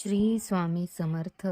श्री स्वामी समर्थ.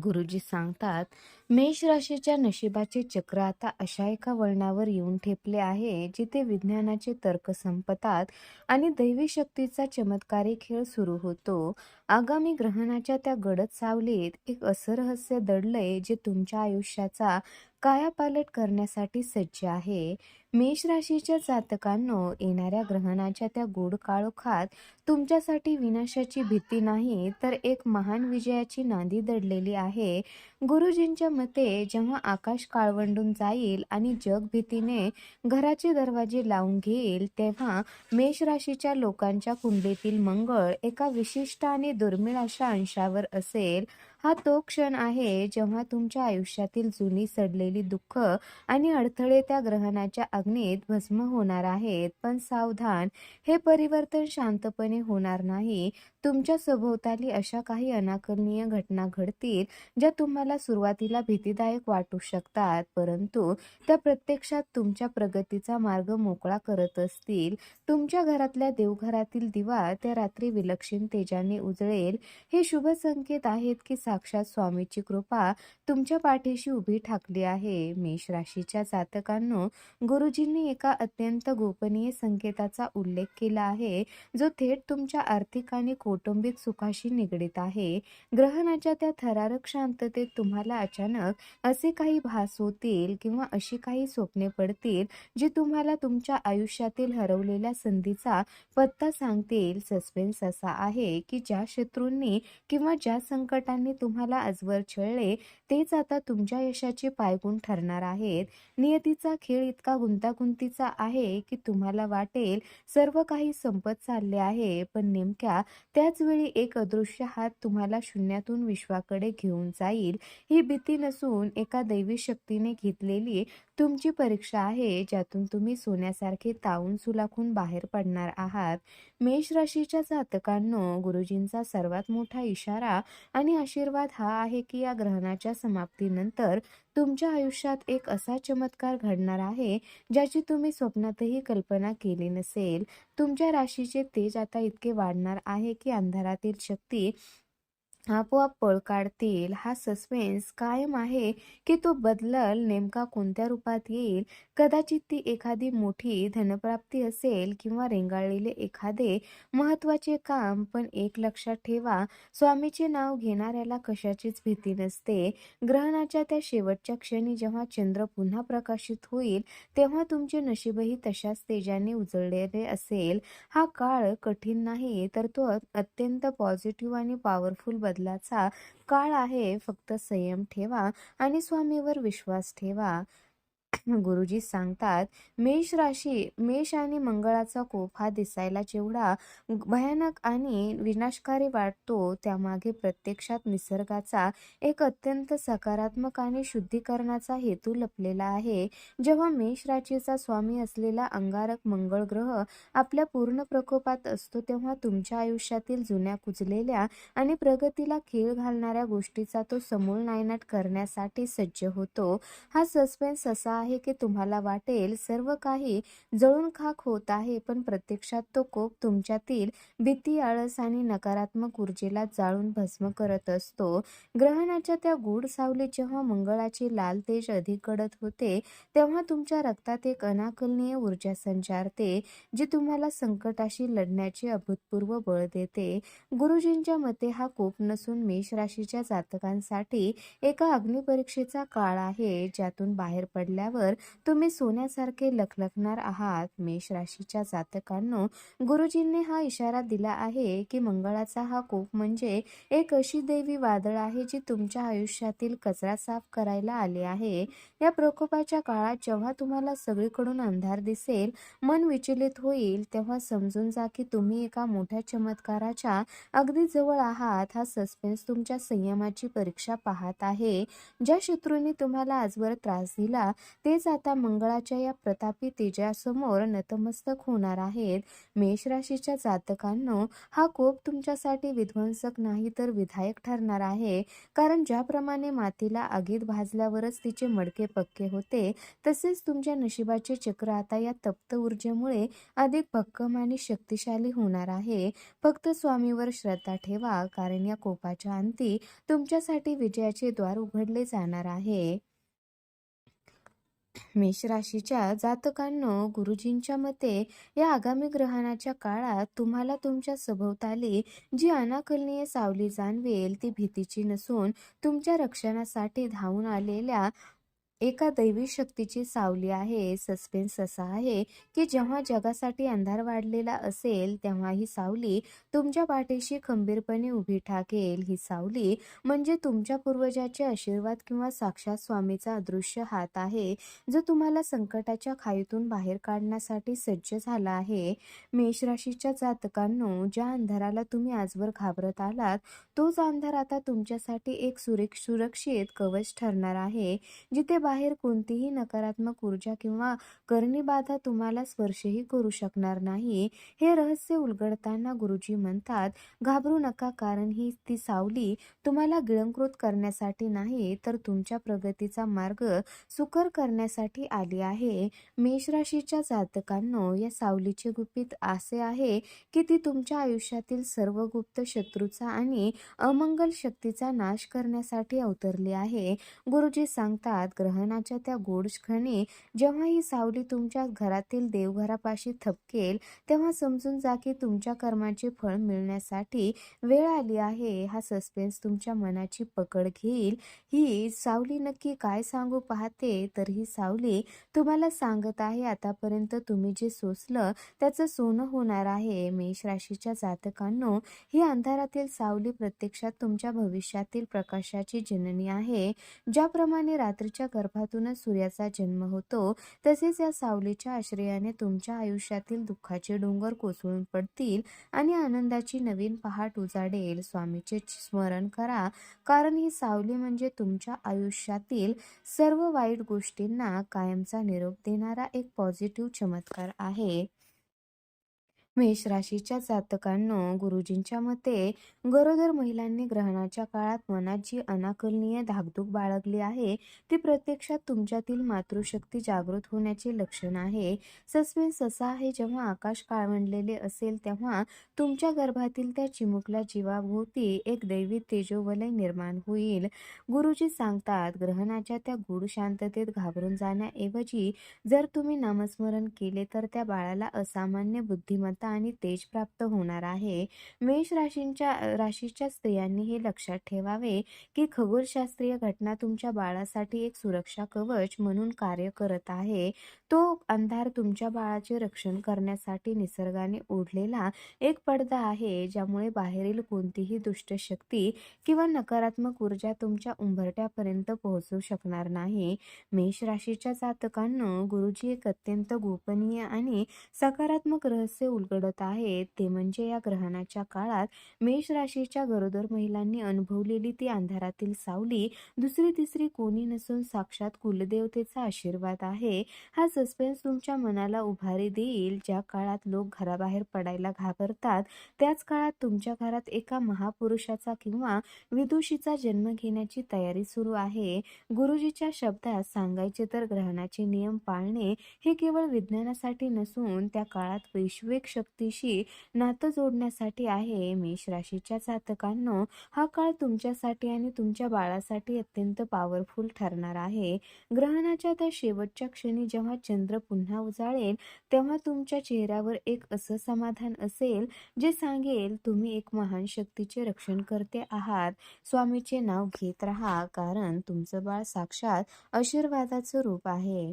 गुरुजी सांगतात, मेष राशीच्या नशिबाचे चक्र आता अशा एका वळणावर येऊन ठेपले आहे जिथे विज्ञानाचे तर्क संपतात आणि दैवी शक्तीचा चमत्कारी खेळ सुरू होतो. आगामी ग्रहणाच्या त्या गडद सावलीत एक असं रहस्य दडलंय जे तुमच्या आयुष्याचा कायापालट करण्यासाठी सज्ज आहे. मेष राशीच्या जातकांनो, येणाऱ्या ग्रहणाच्या त्या गोड काळोखात तुमच्यासाठी विनाशाची भीती नाही, तर एक महान विजयाची नांदी दडलेली आहे. गुरुजींच्या मते, जेव्हा आकाश काळवंडून जाईल आणि जग भीतीने घराचे दरवाजे लावून घेईल, तेव्हा मेष राशीच्या लोकांच्या कुंडलीतील मंगळ एका विशिष्ट आणि दुर्मिळ अशा अंशावर असेल. हा तो क्षण आहे जेव्हा तुमच्या आयुष्यातील जुनी सडलेली दुःख आणि अडथळे त्या ग्रहणाच्या अग्नीत भस्म होणार आहेत. पण सावधान, हे परिवर्तन शांतपणे होणार नाही. तुमच्या सभोवताली अशा काही अनाकलनीय घटना घडतील ज्या तुम्हाला सुरुवातीला भीतीदायक वाटू शकतात, परंतु त्या प्रत्यक्षात तुमच्या प्रगतीचा मार्ग मोकळा करत असतील. तुमच्या घरातल्या देवघरातील दिवा त्या रात्री विलक्षण तेजाने उजळेल. हे शुभ संकेत आहेत की साक्षात स्वामीची कृपा तुमच्या पाठीशी उभी ठाकली आहे. मेष राशीच्या जातकांनो, गुरुजींनी एका अत्यंत गोपनीय संकेताचा उल्लेख केला आहे, जो थेट तुमच्या आर्थिक आणि कौटुंबिक सुखाशी निगडीत आहे. ग्रहणाच्या त्या थरारक शांततेत तुम्हाला अचानक असे काही भास होतील किंवा अशी काही स्वप्ने पडतील जी तुम्हाला तुमच्या आयुष्यातील हरवलेल्या संधीचा पत्ता सांगतील. सस्पेन्स असा आहे की ज्या शत्रूंनी किंवा ज्या संकटांनी तुम्हाला आजवर छळले, तेच आता तुमच्या यशाचे पायगुण ठरणार आहेत. नियतीचा खेळ इतका गुंतागुंतीचा आहे की तुम्हाला वाटेल सर्व काही संपत चालले आहे, पण नेमक्या त्याच वेळी एक अदृश्य हात तुम्हाला शून्यातून विश्वाकडे घेऊन जाईल. ही भीती नसून एका दैवी शक्तीने घेतलेली तुमची परीक्षा आहे, ज्यातून तुम्ही सोन्यासारखे तावून सुलाखून बाहेर पडणार आहात. मेष राशीच्या जातकांनो, गुरुजींचा सर्वात मोठा इशारा आणि आशीर्वाद हा आहे की या ग्रहणाच्या समाप्तीनंतर तुमच्या आयुष्यात एक असा चमत्कार घडणार आहे ज्याची तुम्ही स्वप्नातही कल्पना केली नसेल. तुमच्या राशीचे तेज आता इतके वाढणार आहे की अंधारातील शक्ती आपोआप पळ काढतील. हा सस्पेन्स कायम आहे की तो बदल नेमका कोणत्या रूपात येईल. कदाचित ती एखादी मोठी धनप्राप्ती असेल किंवा रेंगाळलेले एखादे महत्वाचे काम. पण एक लक्षात ठेवा, स्वामीचे नाव घेणाऱ्याला कशाचीच भीती नसते. ग्रहणाच्या त्या शेवटच्या क्षणी जेव्हा चंद्र पुन्हा प्रकाशित होईल, तेव्हा तुमचे नशीबही तशाच तेजाने उजळलेले असेल. हा काळ कठीण नाही, तर तो अत्यंत पॉझिटिव्ह आणि पॉवरफुल बदलाचा काळ आहे. फक्त संयम ठेवा आणि स्वामीवर विश्वास ठेवा. गुरुजी सांगतात, मेष आणि मंगळाचा कोप हा दिसायला जेवढा भयानक आणि विनाशकारी वाटतो, त्यामागे प्रत्यक्षात निसर्गाचा एक अत्यंत सकारात्मक आणि शुद्धीकरणाचा हेतू लपलेला आहे. जेव्हा मेष राशीचा स्वामी असलेला अंगारक मंगळ ग्रह आपल्या पूर्ण प्रकोपात असतो, तेव्हा तुमच्या आयुष्यातील जुन्या कुजलेल्या आणि प्रगतीला खीळ घालणाऱ्या गोष्टीचा तो समूळ नायनाट करण्यासाठी सज्ज होतो. हा सस्पेन्स असा आहे की तुम्हाला वाटेल सर्व काही जळून खाक होत आहे, पण प्रत्यक्षात तो कोप तुमच्यातील भीती, आळस आणि नकारात्मक ऊर्जेला जाळून भस्म करत असतो. ग्रहणाच्या त्या गूढ सावलीत जेव्हा मंगळाचे लाल तेज अधिक गडद होते, तेव्हा तुमच्या रक्तात एक अनाकलनीय ऊर्जा संचारते, जी तुम्हाला संकटाशी लढण्याचे अभूतपूर्व बळ देते. गुरुजींच्या मते हा कोप नसून मेष राशीच्या जातकांसाठी एका अग्निपरीक्षेचा काळ आहे, ज्यातून बाहेर पडल्यावर तुम्ही सोन्यासारखे लखलखणार आहात. मेष राशीच्या जातकांनो, गुरुजींनी हा इशारा दिला आहे की मंगळाचा हा कोप म्हणजे एक अशी दैवी वादळ आहे जी तुमच्या आयुष्यातील कचरा साफ करायला आले आहे. या प्रकोपाच्या काळात जेव्हा तुम्हाला सगळीकडून अंधार दिसेल, मन विचलित होईल, तेव्हा समजून जा की तुम्ही एका मोठ्या चमत्काराच्या अगदी जवळ आहात. हा सस्पेन्स तुमच्या संयमाची परीक्षा पाहत आहे. ज्या शत्रूंनी तुम्हाला आजवर त्रास दिला, ते तेच आता मंगळाच्या या प्रतापी तेजासमोर नतमस्तक होणार आहेत. मेष राशीच्या जातकांनो, हा कोप तुमच्यासाठी विध्वंसक नाही तर विधायक ठरणार आहे. कारण ज्याप्रमाणे मातीला आगीत भाजल्यावरच तिचे मडके पक्के होते, तसेच तुमच्या नशिबाचे चक्र आता या तप्त ऊर्जेमुळे अधिक भक्कम आणि शक्तिशाली होणार आहे. फक्त स्वामीवर श्रद्धा ठेवा, कारण या कोपाच्या अंती तुमच्यासाठी विजयाचे द्वार उघडले जाणार आहे. मेष राशीच्या जातकांनो, गुरुजींच्या मते या आगामी ग्रहणाच्या काळात तुम्हाला तुमच्या सभोवताली जी अनाकलनीय सावली जाणवेल, ती भीतीची नसून तुमच्या रक्षणासाठी धावून आलेल्या एका दैवी शक्तीची सावली आहे. सस्पेन्स असा आहे की जेव्हा जगासाठी अंधार वाढलेला असेल, तेव्हा ही सावली तुमच्या पाठीशी खंबीरपणे उभी ठाकेल. ही सावली म्हणजे तुमच्या पूर्वजाचे आशीर्वाद किंवा साक्षात स्वामीचा अदृश्य हात आहे, जो तुम्हाला संकटाच्या खाईतून बाहेर काढण्यासाठी सज्ज झाला आहे. मेष राशीच्या जातकांनो, ज्या अंधाराला तुम्ही आजवर घाबरत आलात, तोच अंधार आता तुमच्यासाठी एक सुरक्षित कवच ठरणार आहे, जिथे बाहेर कोणतीही नकारात्मक ऊर्जा किंवा करणी बाधा तुम्हाला स्पर्शही करू शकणार नाही. हे रहस्य उलगडताना गुरुजी म्हणतात, घाबरू नका, कारण ही ती सावली तुम्हाला गिळंकृत करण्यासाठी नाही, तर तुमच्या प्रगतीचा मार्ग सुकर करण्यासाठी आली आहे. मेष राशीच्या जातकांनो, या सावलीचे गुपित असे आहे की ती तुमच्या आयुष्यातील सर्व गुप्त शत्रूचा आणि अमंगल शक्तीचा नाश करण्यासाठी अवतरली आहे. गुरुजी सांगतात, ग्रहणाच्या त्या गोड क्षणी जेव्हा ही सावली तुमच्या घरातील देवघरापाशी थबकेल, तेव्हा समजून जा की तुमच्या कर्माचे फळ मिळण्यासाठी वेळ आली आहे. हा सस्पेन्स तुमच्या मनाची पकड घेईल. ही सावली नक्की काय सांगू पाहते? तर ही सावली तुम्हाला सांगत आहे, आतापर्यंत तुम्ही जे सोसलं त्याचं सोनं होणार आहे. मेष राशीच्या जातकांनो, ही अंधारातील सावली प्रत्यक्षात तुमच्या भविष्यातील प्रकाशाची जननी आहे. ज्याप्रमाणे रात्रीच्या गर्भातूनच सूर्याचा जन्म होतो, तसेच या सावलीच्या आश्रयाने तुमच्या आयुष्यातील दुःखाचे डोंगर कोसळून पडतील आणि आनंदाची नवीन पहाट उजाडेल. स्वामीचे स्मरण करा, कारण ही सावली म्हणजे तुमच्या आयुष्यातील सर्व वाईट गोष्टींना कायमचा निरोप देणारा एक पॉझिटिव्ह चमत्कार आहे. मेष राशीच्या जातकांनो, गुरुजींच्या मते गरोदर महिलांनी ग्रहणाच्या काळात मनात जी अनाकलनीय धाकधूक बाळगली आहे, ती प्रत्यक्षात तुमच्यातील मातृशक्ती जागृत होण्याचे लक्षण आहे. सस्पेन्स असा आहे, जेव्हा आकाश काळवंडलेले असेल, तेव्हा तुमच्या गर्भातील त्या चिमुकल्या जीवाभोवती एक दैवी तेजोवलय निर्माण होईल. गुरुजी सांगतात, ग्रहणाच्या त्या गूढ शांततेत घाबरून जाण्याऐवजी जर तुम्ही नामस्मरण केले, तर त्या बाळाला असामान्य बुद्धिमत्ता आणि तेज प्राप्त होणार आहे. मेष राशीच्या स्त्रियांनी हे लक्षात ठेवावे की खगोलशास्त्रीय घटना तुमच्या बाळासाठी एक सुरक्षा कवच म्हणून कार्य करत आहे. तो अंधार तुमच्या बाळाचे रक्षण करण्यासाठी निसर्गाने ओढलेला एक पडदा आहे, ज्यामुळे बाहेरील कोणतीही दुष्ट शक्ती किंवा नकारात्मक ऊर्जा तुमच्या उंबरठ्यापर्यंत पोहोचू शकणार नाही. मेष राशीच्या जातकांनो, गुरुजी एक अत्यंत गोपनीय आणि सकारात्मक रहस्य उलगडत आहेत. ते म्हणजे या ग्रहणाच्या काळात मेष राशीच्या गरोदर महिलांनी अनुभवलेली ती अंधारातील सावली दुसरी तिसरी कोणी नसून साक्षात कुलदेवतेचा आशीर्वाद आहे. हा सस्पेन्स तुमच्या मनाला उभारी देईल. ज्या काळात लोक घराबाहेर पडायला घाबरतात, त्याच काळात तुमच्या घरात एका महापुरुषाचा किंवा विदुषीचा जन्म घेण्याची तयारी सुरू आहे. गुरुजीच्या शब्दात सांगायचे तर ग्रहणाचे नियम पाळणे हे केवळ विज्ञानासाठी नसून त्या काळात वैश्विक शक्तीशी नातं जोडण्यासाठी आहे. मेष राशीच्या जातकांनो, हा काळ तुमच्यासाठी आणि तुमच्या बाळासाठी अत्यंत पॉवरफुल ठरणार आहे. ग्रहणाच्या त्या शेवटच्या क्षणी जेव्हा चंद्र पुन्हा उजाळेल, तेव्हा तुमच्या चेहऱ्यावर एक असं समाधान असेल जे सांगेल, तुम्ही एक महान शक्तीचे रक्षण करते आहात. स्वामीचे नाव घेत राहा, कारण तुमचं बाळ साक्षात आशीर्वादाचं रूप आहे.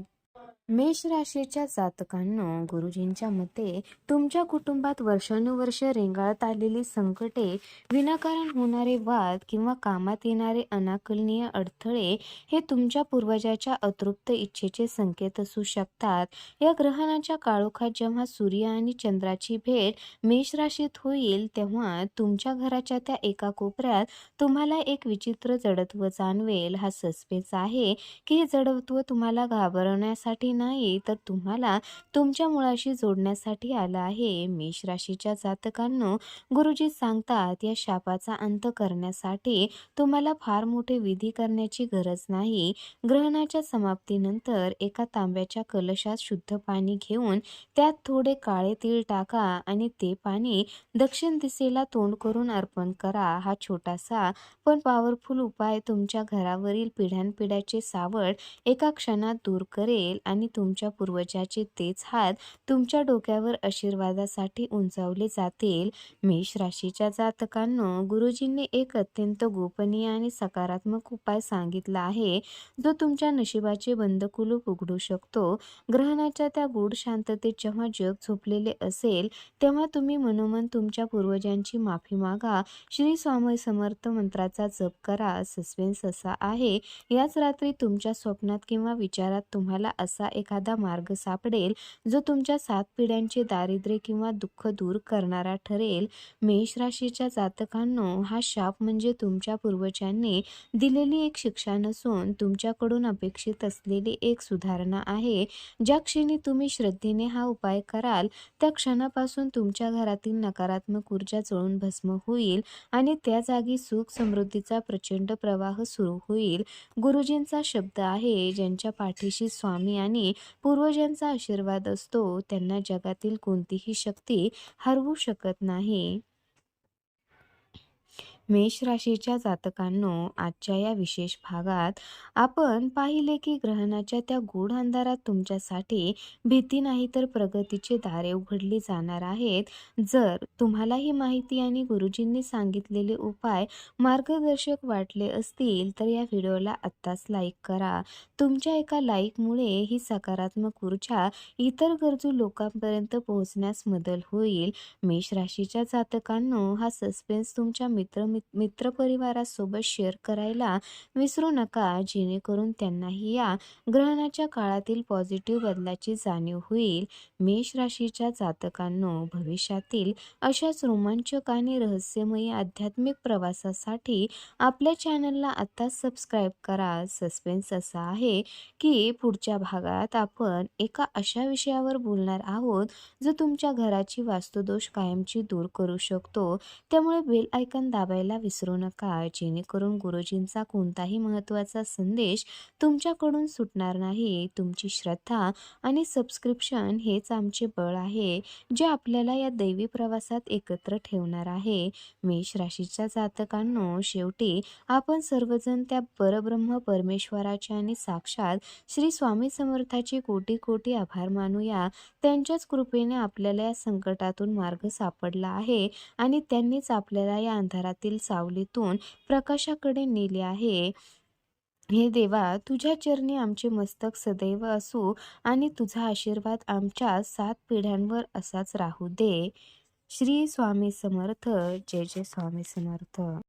मेष राशीच्या जातकांनो, गुरुजींच्या मते तुमच्या कुटुंबात वर्षानुवर्ष रेंगाळत आलेली संकटे, विनाकारण होणारे वाद किंवा कामात येणारे अनाकलनीय अडथळे हे तुमच्या पूर्वजाच्या अतृप्त इच्छेचे संकेत असू शकतात. या ग्रहणाच्या काळोखात जेव्हा सूर्य आणि चंद्राची भेट मेष राशीत होईल, तेव्हा तुमच्या घराच्या त्या एका कोपऱ्यात तुम्हाला एक विचित्र जडत्व जाणवेल. हा सस्पेन्स आहे की हे जडत्व तुम्हाला घाबरवण्यासाठी नाही, तर तुम्हाला तुमच्या मुळाशी जोडण्यासाठी आलं आहे. मेष राशीच्या जातकांनो, गुरुजी सांगतात, या शापाचा अंत करण्यासाठी तुम्हाला फार मोठे विधी करण्याची गरज नाही. ग्रहणाच्या समाप्तीनंतर एका तांब्याच्या कलशात शुद्ध पाणी घेऊन त्यात थोडे काळे तीळ टाका आणि ते पाणी दक्षिण दिशेला तोंड करून अर्पण करा. हा छोटासा पण पॉवरफुल उपाय तुमच्या घरावरील पिढ्यानपिढ्याचे सावट एका क्षणात दूर करेल आणि तुमच्या पूर्वजाचे तेच हात तुमच्या डोक्यावर आशीर्वादासाठी उंचावले जातील. मेष राशीच्या जातकांनो, गुरुजींनी एक अत्यंत गोपनीय आणि सकारात्मक उपाय सांगितला आहे, जो तुमच्या नशिबाचे बंद कुलूप उघडू शकतो. ग्रहणाच्या त्या गूढ शांततेत जेव्हा जग झोपलेले असेल, तेव्हा तुम्ही मनोमन तुमच्या पूर्वजांची माफी मागा. श्री स्वामी समर्थ मंत्राचा जप करा. सस्पेन्स असा आहे, याच रात्री तुमच्या स्वप्नात किंवा विचारात तुम्हाला असा एखादा मार्ग सापडेल, जो तुमच्या 7 पिढ्यांचे दारिद्र्य किंवा दुःख दूर करणारा ठरेल. मेष राशीच्या जातकांनो, हा शाप म्हणजे तुमच्या पूर्वजांनी दिलेली एक शिक्षा नसून तुमच्याकडून अपेक्षित असलेली एक सुधारणा आहे. ज्या क्षणी तुम्ही श्रद्धेने हा उपाय कराल, त्या क्षणापासून तुमच्या घरातील नकारात्मक ऊर्जा जळून भस्म होईल आणि त्या जागी सुख समृद्धीचा प्रचंड प्रवाह सुरू होईल. गुरुजींचा शब्द आहे, ज्यांच्या पाठीशी स्वामी आणि पूर्वजांचा आशीर्वाद असतो, त्यांना जगातील कोणतीही शक्ती हरवू शकत नाही. मेष राशीच्या जातकांनो, आजच्या या विशेष भागात आपण पाहिले की ग्रहणाच्या त्या गूढ अंधारात तुमच्यासाठी भीती नाही तर प्रगतीचे दारे उघडली जाणार आहेत. जर तुम्हाला ही माहिती आणि गुरुजींनी सांगितलेले उपाय मार्गदर्शक वाटले असतील, तर या व्हिडिओला आत्ताच लाईक करा. तुमच्या एका लाईकमुळे ही सकारात्मक ऊर्जा इतर गरजू लोकांपर्यंत पोहोचण्यास मदत होईल. मेष राशीच्या जातकांनो, हा सस्पेन्स तुमच्या मित्रपरिवारासोबत शेअर करायला विसरू नका, जेणेकरून त्यांनाही या ग्रहणाच्या काळातील पॉझिटिव्ह बदलाची जाणीव होईल. मेष राशीच्या जातकांनो, भविष्यातील अशाच रोमांचक आणि रहस्यमयी आध्यात्मिक प्रवासासाठी आपल्या चॅनलला आत्ताच सबस्क्राईब करा. सस्पेन्स असा आहे की पुढच्या भागात आपण एका अशा विषयावर बोलणार आहोत, जो तुमच्या घराची वास्तुदोष कायमची दूर करू शकतो. त्यामुळे बेल आयकॉन दाबायला विसरू नका, जेणेकरून गुरुजींचा कोणताही महत्त्वाचा संदेश तुमच्याकडून सुटणार नाही. तुमची श्रद्धा आणि सबस्क्रिप्शन हेच आमचे बळ आहे, जे आपल्याला या दैवी प्रवासात एकत्र ठेवणार आहे. मेष राशीच्या जातकांनो, शेवटी आपण सर्वजण त्या परब्रह्म परमेश्वराचे आणि साक्षात श्री स्वामी समर्थाचे कोटी कोटी आभार मानूया. त्यांच्याच कृपेने आपल्याला या संकटातून मार्ग सापडला आहे आणि त्यांनीच आपल्याला या अंधारातील सावलीतून प्रकाशाकडे नेले आहे. हे देवा, तुझ्या चरणी आमचे मस्तक सदैव असू आणि तुझा आशीर्वाद आमच्या 7 पिढ्यांवर असाच राहू दे. श्री स्वामी समर्थ. जय जय स्वामी समर्थ.